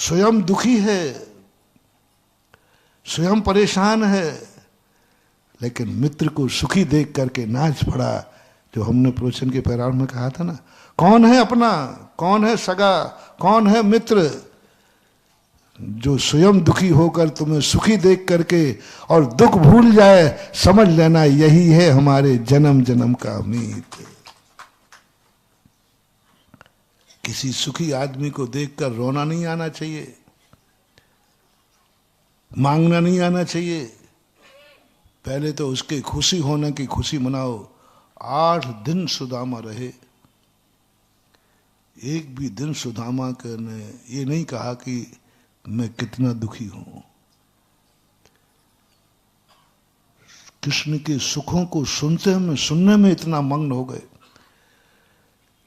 स्वयं दुखी है, स्वयं परेशान है, लेकिन मित्र को सुखी देख करके नाच पड़ा। जो हमने प्रवचन के प्रारंभ में कहा था ना, कौन है अपना, कौन है सगा, कौन है मित्र, जो स्वयं दुखी होकर तुम्हें सुखी देख करके और दुख भूल जाए, समझ लेना यही है हमारे जन्म जन्म का मीत। किसी सुखी आदमी को देखकर रोना नहीं आना चाहिए, मांगना नहीं आना चाहिए। पहले तो उसके खुशी होने की खुशी मनाओ। 8 दिन सुदामा रहे, एक भी दिन सुदामा ने ये नहीं कहा कि मैं कितना दुखी हूं। कृष्ण के सुखों को सुनने में इतना मग्न हो गए,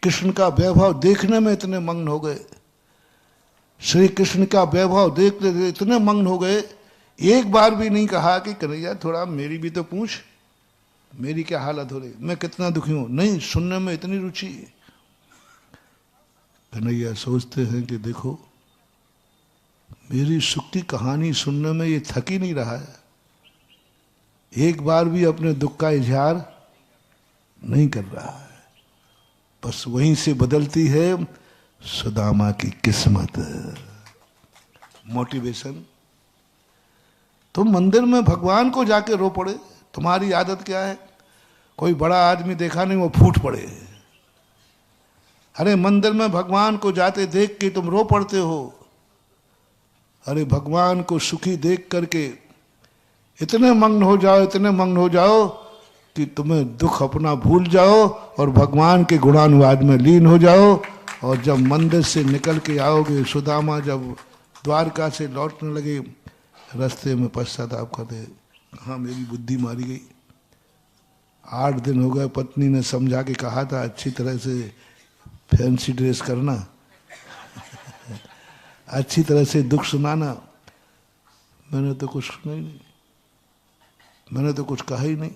कृष्ण का वैभव देखने में इतने मग्न हो गए, श्री कृष्ण का वैभव देखते इतने मग्न हो गए, एक बार भी नहीं कहा कि कन्हैया थोड़ा मेरी भी तो पूछ, मेरी क्या हालत हो रही, मैं कितना दुखी हूं। नहीं, सुनने में इतनी रुचि। कन्हैया सोचते हैं कि देखो, मेरी सुख की कहानी सुनने में ये थक ही नहीं रहा है, एक बार भी अपने दुख का इजहार नहीं कर रहा है। बस वहीं से बदलती है सुदामा की किस्मत। मोटिवेशन। तुम मंदिर में भगवान को जाके रो पड़े, तुम्हारी आदत क्या है? कोई बड़ा आदमी देखा नहीं, वो फूट पड़े। अरे मंदिर में भगवान को जाते देख के तुम रो पड़ते हो। अरे भगवान को सुखी देख करके इतने मग्न हो जाओ, इतने मग्न हो जाओ कि तुम्हें दुख अपना भूल जाओ और भगवान के गुणानुवाद में लीन हो जाओ। और जब मंदिर से निकल के आओगे, सुदामा जब द्वारका से लौटने लगे, रास्ते में पश्चाताप करते, हाँ मेरी बुद्धि मारी गई। 8 दिन हो गए, पत्नी ने समझा के कहा था अच्छी तरह से फैंसी ड्रेस करना, अच्छी तरह से दुख सुनाना। मैंने तो कुछ सुना ही नहीं, मैंने तो कुछ कहा ही नहीं।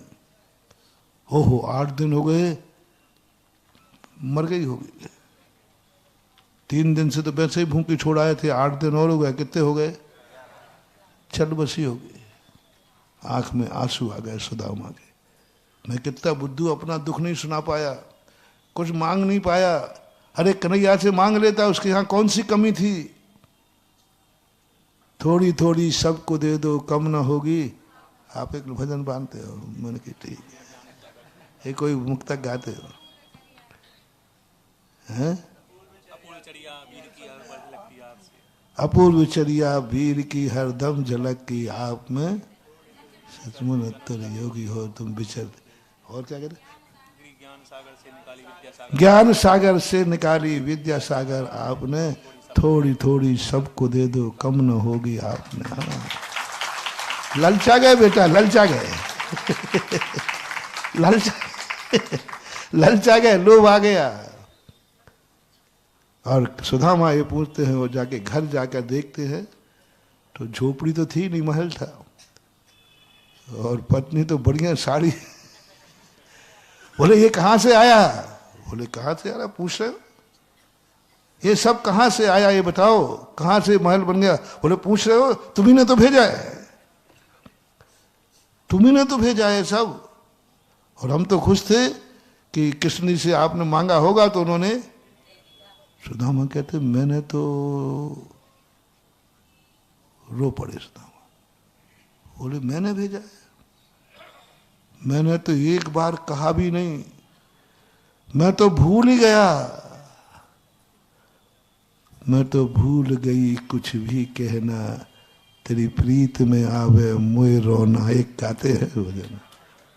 ओहो 8 दिन हो गए, मर गई होगी। 3 दिन से तो वैसे ही भूखी छोड़ आए थे, 8 दिन और हो गए, कितने हो गए? चल बसी हो गई। आंख में आंसू आ गए सुदामा के। मैं कितना बुद्धू, अपना दुख नहीं सुना पाया, कुछ मांग नहीं पाया। अरे कन्हैया से मांग लेता, उसके यहाँ कौन सी कमी थी? थोड़ी थोड़ी सबको दे दो, कम ना होगी। आप एक भजन बांधते हो, मैंने कहा ठीक है, ये कोई मुक्तक गाते हो हैं? अपूर्व चरिया वीर की हरदम झलक की, आप में सचमुच उत्तर योगी हो तुम विचर। और क्या कहते? ज्ञान सागर से निकाली विद्या सागर, आपने थोड़ी थोड़ी सबको दे दो, कम न होगी आपने। हाँ। ललचा गए बेटा, ललचा गए ललचा गए, लोभ आ गया। और सुदामा ये पूछते हैं, वो जाके घर जाकर देखते हैं तो झोपड़ी तो थी नहीं, महल था। और पत्नी तो बढ़िया साड़ी। बोले ये कहाँ से आया? बोले कहाँ से आ रहा, पूछ रहे हो? ये सब कहाँ से आया, ये बताओ, कहाँ से महल बन गया? बोले पूछ रहे हो, तुम्ही ने तो भेजा है, तुम्ही ने तो भेजा है सब। और हम तो खुश थे कि कृष्ण से आपने मांगा होगा तो उन्होंने। सुदामा कहते मैंने तो, रो पड़े सुदामा। बोले मैंने भेजा है, मैंने तो एक बार कहा भी नहीं, मैं तो भूल ही गया, मैं तो भूल गई कुछ भी कहना, तेरी प्रीत में आवे मोए रोना। एक गाते हैं भजन,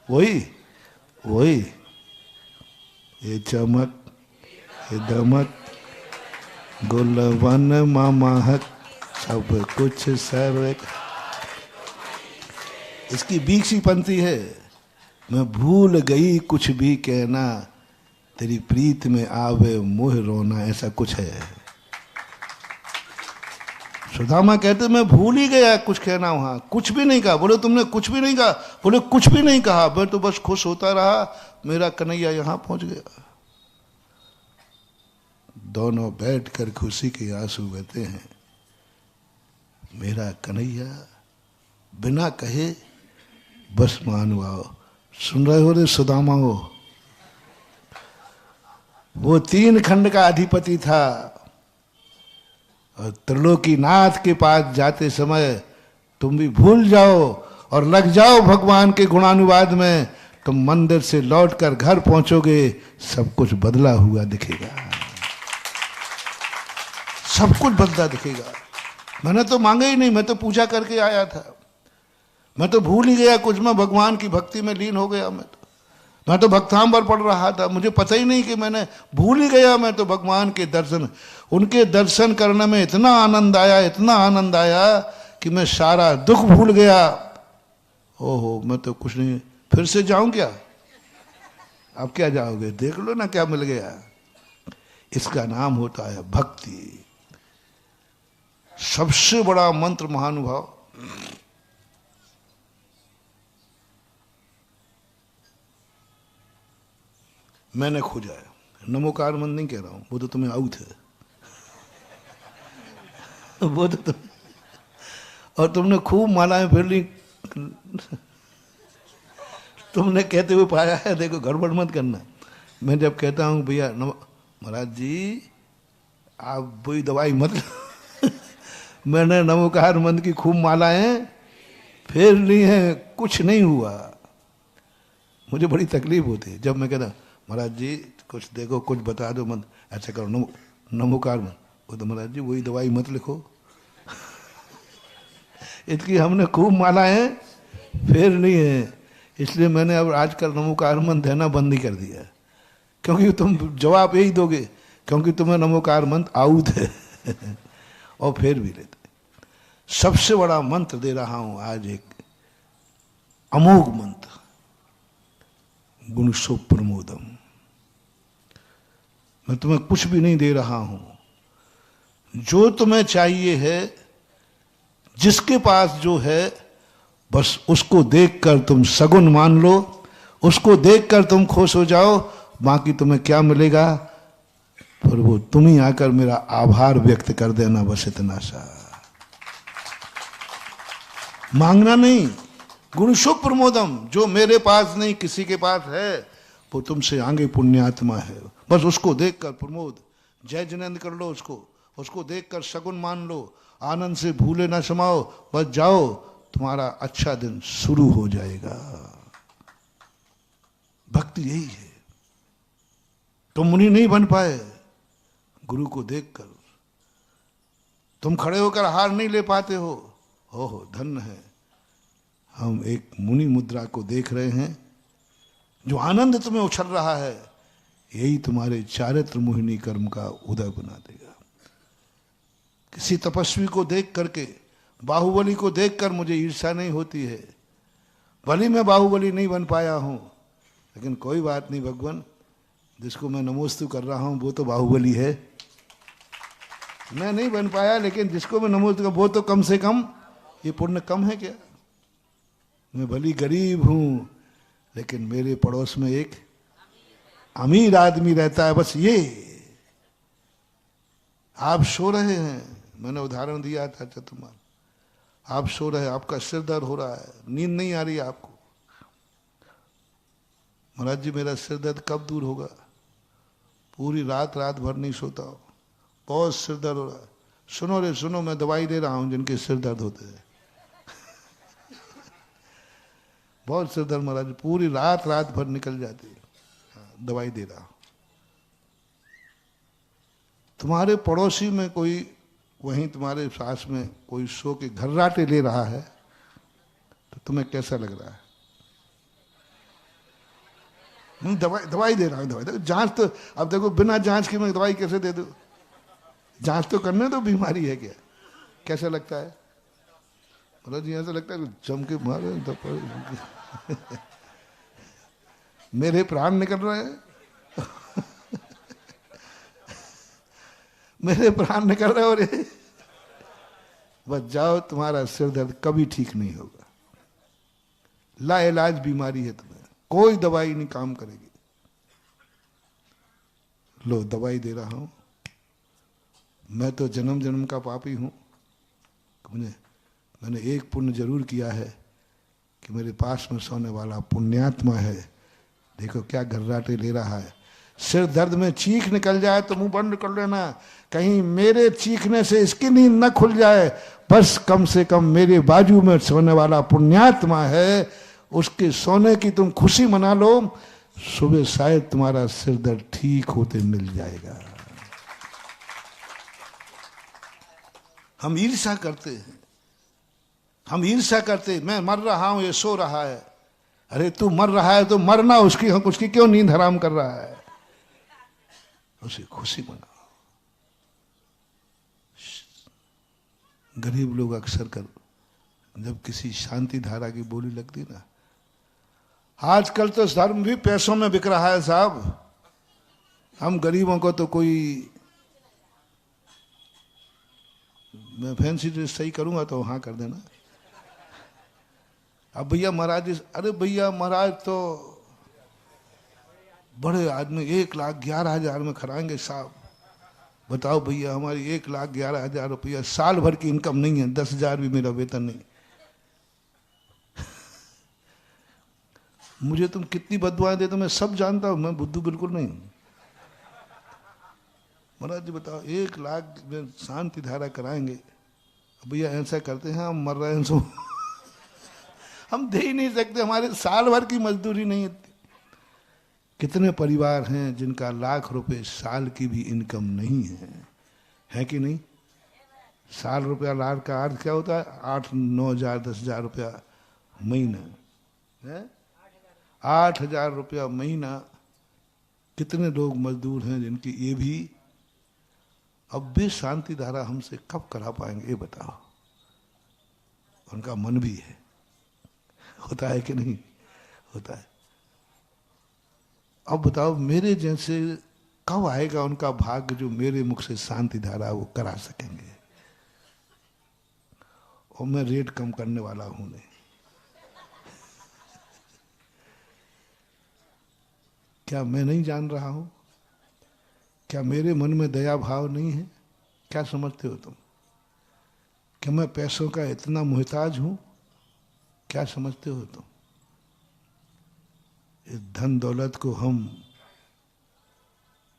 वही वही, ये चमक ये दमक गुलवन महक सब कुछ सर। इसकी बीच सी पंक्ति है, मैं भूल गई कुछ भी कहना, तेरी प्रीत में आवे मोह रोना, ऐसा कुछ है। सुदामा कहते मैं भूल ही गया कुछ कहना, वहां कुछ भी नहीं कहा। बोले तुमने कुछ भी नहीं कहा? बोले कुछ भी नहीं कहा, मैं तो बस खुश होता रहा, मेरा कन्हैया यहां पहुंच गया। दोनों बैठकर खुशी के आंसू बहते हैं। मेरा कन्हैया बिना कहे बस मान आओ। सुन रहे हो रे सुदामा? वो 3 खंड का अधिपति था और त्रिलोकीनाथ के पास जाते समय तुम भी भूल जाओ और लग जाओ भगवान के गुणानुवाद में। तुम मंदिर से लौटकर घर पहुंचोगे, सब कुछ बदला हुआ दिखेगा, सब कुछ बदला दिखेगा। मैंने तो मांगा ही नहीं, मैं तो पूजा करके आया था। मैं तो भूल ही गया कुछ, मैं भगवान की भक्ति में लीन हो गया। मैं तो भक्तांबर पढ़ रहा था, मुझे पता ही नहीं कि मैंने भूल ही गया। मैं तो भगवान के दर्शन, उनके दर्शन करने में इतना आनंद आया, इतना आनंद आया कि मैं सारा दुख भूल गया। ओहो, मैं तो कुछ नहीं, फिर से जाऊं क्या? अब क्या जाओगे, देख लो ना क्या मिल गया। इसका नाम होता है भक्ति। सबसे बड़ा मंत्र महानुभाव, मैंने खोजा है। नमोकार मंत्र नहीं कह रहा हूं, वो तो तुम्हें आउट है। वो तो तुम, और तुमने खूब मालाएं फिर ली, तुमने कहते हुए पाया है। देखो गड़बड़ मत करना। मैं जब कहता हूं भैया महाराज जी आप वही दवाई मत मैंने नमोकार मंत्र की खूब मालाएं फेर ली हैं, कुछ नहीं हुआ। मुझे बड़ी तकलीफ होती है जब मैं कहता महाराज जी कुछ देखो, कुछ बता दो, मत ऐसा करो, नमोकार मंत्र। वो तो महाराज जी वही दवाई मत लिखो। इसकी हमने खूब मालाएं फेर ली है, इसलिए मैंने अब आजकल नमोकार मंत्र देना बंद ही कर दिया है। क्योंकि तुम जवाब यही दोगे, क्योंकि तुम्हें नमोकार मंत्र आउट है। और फिर भी लेते। सबसे बड़ा मंत्र दे रहा हूं आज, एक अमोघ मंत्र, गुणशो प्रमोदम। मैं तुम्हें कुछ भी नहीं दे रहा हूं, जो तुम्हें चाहिए है, जिसके पास जो है, बस उसको देखकर तुम सगुन मान लो, उसको देखकर तुम खुश हो जाओ। बाकी तुम्हें क्या मिलेगा फिर वो तुम ही आकर मेरा आभार व्यक्त कर देना, बस इतना सा। मांगना नहीं। गुणशो प्रमोदम, जो मेरे पास नहीं किसी के पास है, वो तुमसे आगे पुण्यात्मा है। बस उसको देखकर प्रमोद, जय जिनेंद्र कर लो उसको देखकर सगुन मान लो, आनंद से भूले ना समाओ, बस जाओ, तुम्हारा अच्छा दिन शुरू हो जाएगा। भक्ति यही है। तुम मुनि नहीं बन पाए गुरु को देखकर, तुम खड़े होकर हार नहीं ले पाते हो धन्य है। हम एक मुनि मुद्रा को देख रहे हैं, जो आनंद तुम्हें उछल रहा है, यही तुम्हारे चारित्र मोहिनी कर्म का उदय बना देगा। किसी तपस्वी को देख करके, बाहुबली को देखकर मुझे ईर्ष्या नहीं होती है। भले मैं बाहुबली नहीं बन पाया हूं, लेकिन कोई बात नहीं भगवान, जिसको मैं नमोस्तु कर रहा हूं वो तो बाहुबली है। मैं नहीं बन पाया, लेकिन जिसको मैं नमोस्तु कर, वो तो कम से कम, ये पुण्य कम है क्या? मैं भली गरीब हूं, लेकिन मेरे पड़ोस में एक अमीर आदमी रहता है। बस ये आप सो रहे हैं, मैंने उदाहरण दिया था चतुर्मान, आप सो रहे हैं, आपका सिर दर्द हो रहा है, नींद नहीं आ रही है आपको। महाराज जी मेरा सिर दर्द कब दूर होगा? पूरी रात भर नहीं सोता हो, बहुत सिर दर्द हो रहा है। सुनो रे सुनो, मैं दवाई दे रहा हूं जिनके सिर दर्द होते हैं। बहुत सिर दर्द महाराज, पूरी रात भर निकल जाती है। दवाई दे रहा हूं। तुम्हारे पड़ोसी में कोई, वहीं तुम्हारे सास में कोई सो के घर्राटे ले रहा है, तो तुम्हें कैसा लग रहा है? दवाई दे रहा हूं, दवाई जांच तो, अब देखो बिना जांच के मैं दवाई कैसे दे दूं? जांच तो करने दो, बीमारी है क्या? कैसा लगता है? महाराज जी ऐसा लगता है जम के मारे मेरे प्राण निकल रहे हैं। मेरे प्राण निकल रहे हो रे। बस जाओ, तुम्हारा सिर दर्द कभी ठीक नहीं होगा। लाइलाज बीमारी है तुम्हें, कोई दवाई नहीं काम करेगी। लो दवाई दे रहा हूं, मैं तो जन्म जन्म का पापी हूं, मैंने एक पुण्य जरूर किया है कि मेरे पास में सोने वाला पुण्यात्मा है। देखो क्या घर्राटे ले रहा है। सिर दर्द में चीख निकल जाए तो मुंह बंद कर लेना, कहीं मेरे चीखने से इसकी नींद न खुल जाए। बस कम से कम मेरे बाजू में सोने वाला पुण्यात्मा है, उसके सोने की तुम खुशी मना लो, सुबह शायद तुम्हारा सिर दर्द ठीक होते मिल जाएगा। हम ईर्ष्या करते हैं, हम ईर्ष्या करते, मैं मर रहा हूं ये सो रहा है। अरे तू मर रहा है तो मरना, उसकी क्यों नींद हराम कर रहा है? उसे खुशी मनाओ। गरीब लोग अक्सर कर जब किसी शांति धारा की बोली लगती ना, आजकल तो धर्म भी पैसों में बिक रहा है साहब। हम गरीबों को तो कोई, मैं फैंसी ड्रेस सही करूंगा तो हाँ कर देना। अब भैया महाराज, अरे भैया महाराज तो बड़े आदमी 1,11,000 में खराएंगे साहब। बताओ भैया, हमारी 1,11,000 रुपया साल भर की इनकम नहीं है, 10,000 भी मेरा वेतन नहीं। मुझे तुम कितनी बददुआएं देते, मैं सब जानता हूं, मैं बुद्धू बिल्कुल नहीं हूं। महाराज जी बताओ 1 लाख में शांति धारा कराएंगे, भैया ऐसा करते हैं हम मर रहे हैं सो हम दे ही नहीं सकते, हमारे साल भर की मजदूरी नहीं है। कितने परिवार हैं जिनका लाख रुपए साल की भी इनकम नहीं है कि नहीं? साल रुपया लाख का अर्थ क्या होता है? 8-9 हजार 10,000 रुपया महीना है, 8,000 रुपया महीना। कितने लोग मजदूर हैं जिनकी ये भी, अब भी शांति धारा हमसे कब करा पाएंगे ये बताओ? उनका मन भी है, होता है कि नहीं होता है? अब बताओ मेरे जैसे कब आएगा उनका भाग्य जो मेरे मुख से शांति धारा वो करा सकेंगे? और मैं रेट कम करने वाला हूं नहीं। क्या मैं नहीं जान रहा हूं? क्या मेरे मन में दया भाव नहीं है? क्या समझते हो तुम? क्या मैं पैसों का इतना मुहताज हूं? क्या समझते हो तुम? इस धन दौलत को हम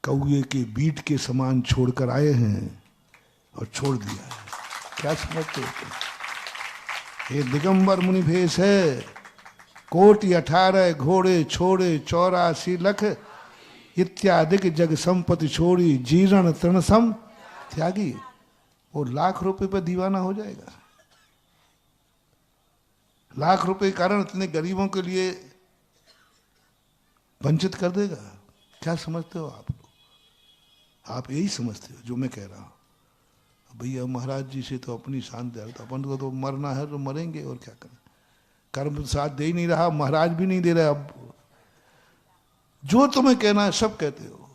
कौए के बीट के समान छोड़कर आए हैं और छोड़ दिया है। क्या समझते हो तुम? ये दिगंबर मुनि भेष है, कोटि 18 घोड़े छोड़े 84 लख, इत्यादि जग संपत्ति छोड़ी जीर्ण तृणसम त्यागी। वो लाख रुपए पर दीवाना हो जाएगा। लाख रुपए के कारण इतने गरीबों के लिए वंचित कर देगा। क्या समझते हो आप लोग? आप यही समझते हो जो मैं कह रहा हूं। भैया महाराज जी से तो अपनी शांति है, तो अपन को तो मरना है तो मरेंगे और क्या करें। कर्म साथ दे ही नहीं रहा, महाराज भी नहीं दे रहे। अब जो तुम्हें कहना है सब कहते हो,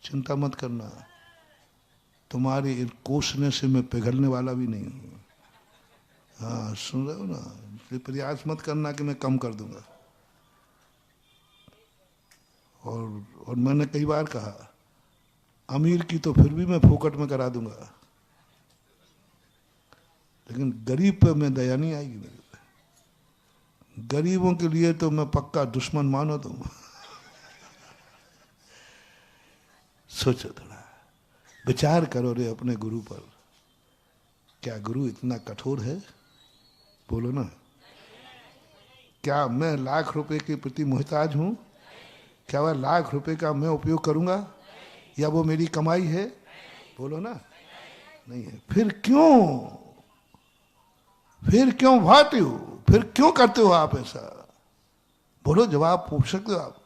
चिंता मत करना। तुम्हारे कोसने से मैं पिघलने वाला भी नहीं हूं। हाँ सुन रहे हो ना? इसलिए प्रयास मत करना कि मैं कम कर दूंगा। और मैंने कई बार कहा अमीर की तो फिर भी मैं फोकट में करा दूंगा, लेकिन गरीब पे मैं दया नहीं आएगी मेरे पे। गरीबों के लिए तो मैं पक्का दुश्मन मानो तुम। सोचो थोड़ा, विचार करो रे अपने गुरु पर। क्या गुरु इतना कठोर है? बोलो ना। क्या मैं लाख रुपए के प्रति मोहताज हूं? क्या वह लाख रुपए का मैं उपयोग करूंगा या वो मेरी कमाई है? बोलो ना। नहीं है। फिर क्यों भाते हो? फिर क्यों करते हो आप ऐसा? बोलो, जवाब पूछ सकते हो आप।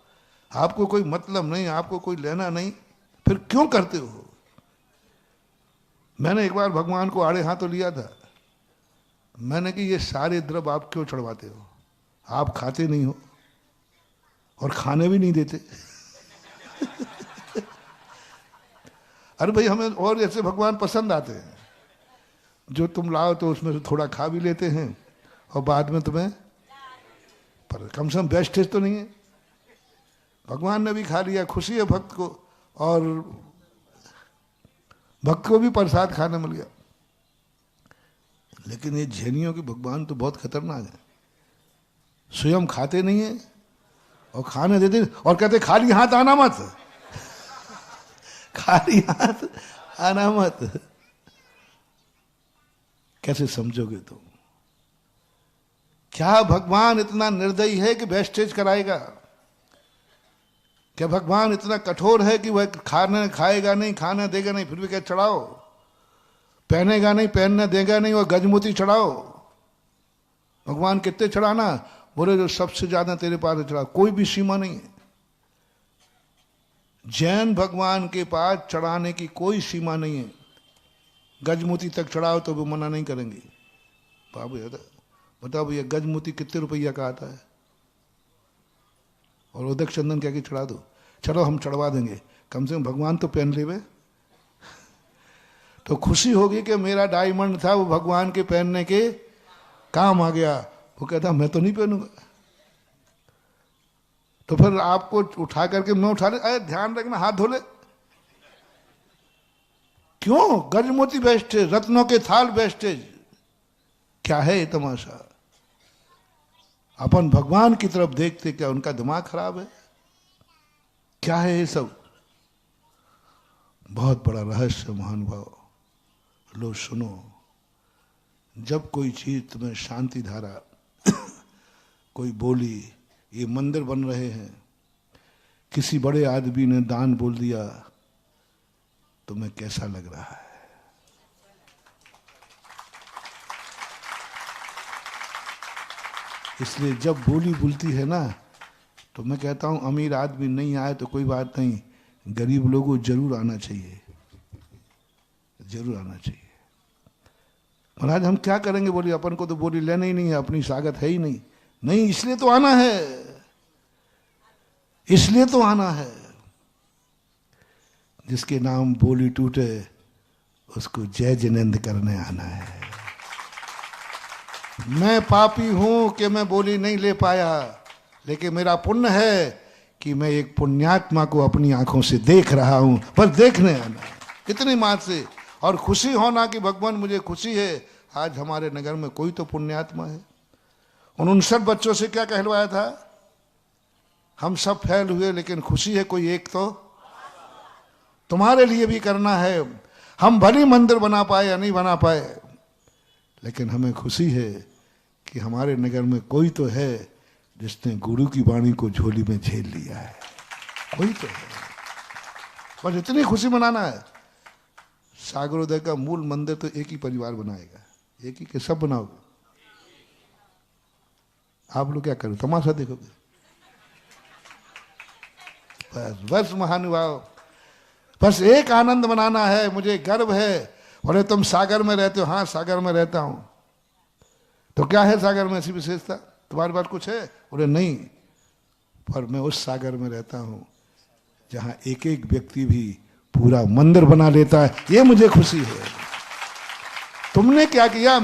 आपको कोई मतलब नहीं, आपको कोई लेना नहीं, फिर क्यों करते हो? मैंने एक बार भगवान को आड़े हाथों लिया था। मैंने कि ये सारे द्रव्य आप क्यों चढ़वाते हो? आप खाते नहीं हो और खाने भी नहीं देते। अरे भाई, हमें और ऐसे भगवान पसंद आते हैं जो तुम लाओ तो उसमें से थोड़ा खा भी लेते हैं और बाद में तुम्हें, पर कम से कम वेस्टेज तो नहीं है। भगवान ने भी खा लिया, खुशी है भक्त को, और भक्त को भी प्रसाद खाने मिल गया। लेकिन ये जैनियों के भगवान तो बहुत खतरनाक है, स्वयं खाते नहीं है और खाने देते और कहते खाली हाथ आना मत, खाली हाथ आना मत। कैसे समझोगे तुम? क्या भगवान इतना निर्दयी है कि वेस्टेज कराएगा? क्या भगवान इतना कठोर है कि वह खाना खाएगा नहीं, खाना देगा नहीं, फिर भी क्या चढ़ाओ? पहनेगा नहीं, पहनने देगा नहीं, वह गजमोती चढ़ाओ। भगवान कितने चढ़ाना? बोले जो सबसे ज्यादा तेरे पास चढ़ा, कोई भी सीमा नहीं है। जैन भगवान के पास चढ़ाने की कोई सीमा नहीं है, गजमोती तक चढ़ाओ तो वो मना नहीं करेंगे। बाबू बताओ भैया गजमोती कितने रुपया का आता है? और उदक चंदन क्या कि चढ़ा दो, चलो हम चढ़वा देंगे, कम से कम भगवान तो पहन ले। तो खुशी होगी कि मेरा डायमंड था वो भगवान के पहनने के काम आ गया। वो कहता मैं तो नहीं पहनूंगा। तो फिर आपको उठा करके मैं उठा ले, अरे ध्यान रखना हाथ धो ले। क्यों? गजमोती वेस्टेज, रत्नों के थाल वेस्टेज। क्या है ये तमाशा? अपन भगवान की तरफ देखते, क्या उनका दिमाग खराब है? क्या है ये सब? बहुत बड़ा रहस्य महानुभाव। लो सुनो, जब कोई चीज तुम्हें शांति धारा कोई बोली, ये मंदिर बन रहे हैं, किसी बड़े आदमी ने दान बोल दिया, तुम्हें कैसा लग रहा है? इसलिए जब बोली बोलती है ना, तो मैं कहता हूं अमीर आदमी नहीं आए तो कोई बात नहीं, गरीब लोगों को जरूर आना चाहिए, जरूर आना चाहिए। महाराज हम क्या करेंगे? बोली अपन को तो बोली लेना ही नहीं है, अपनी सागत है ही नहीं। नहीं, इसलिए तो आना है, इसलिए तो आना है। जिसके नाम बोली टूटे उसको जय जिनेंद्र करने आना है। मैं पापी हूं कि मैं बोली नहीं ले पाया, लेकिन मेरा पुण्य है कि मैं एक पुण्यात्मा को अपनी आंखों से देख रहा हूं, पर देखने आना है। इतनी बात से और खुशी होना कि भगवान मुझे खुशी है आज हमारे नगर में कोई तो पुण्यात्मा है। उन 59 बच्चों से क्या कहलवाया था? हम सब फैल हुए लेकिन खुशी है कोई एक तो। तुम्हारे लिए भी करना है। हम भली मंदिर बना पाए या नहीं बना पाए, लेकिन हमें खुशी है कि हमारे नगर में कोई तो है जिसने गुरु की वाणी को झोली में झेल लिया है। कोई तो है, बस इतनी खुशी मनाना है। सागरोदय का मूल मंदिर तो एक ही परिवार बनाएगा, एक ही के सब बनाओगे। आप लोग क्या करो, तमाशा देखोगे? बस बस महानुभाव, बस एक आनंद मनाना है। मुझे गर्व है। बोले तुम सागर में रहते हो? हाँ सागर में रहता हूं। तो क्या है सागर में ऐसी विशेषता? तुम्हारे पास कुछ है? बोले नहीं, पर मैं उस सागर में रहता हूं जहां एक एक व्यक्ति भी पूरा मंदिर बना लेता है। ये मुझे खुशी है। तुमने क्या किया?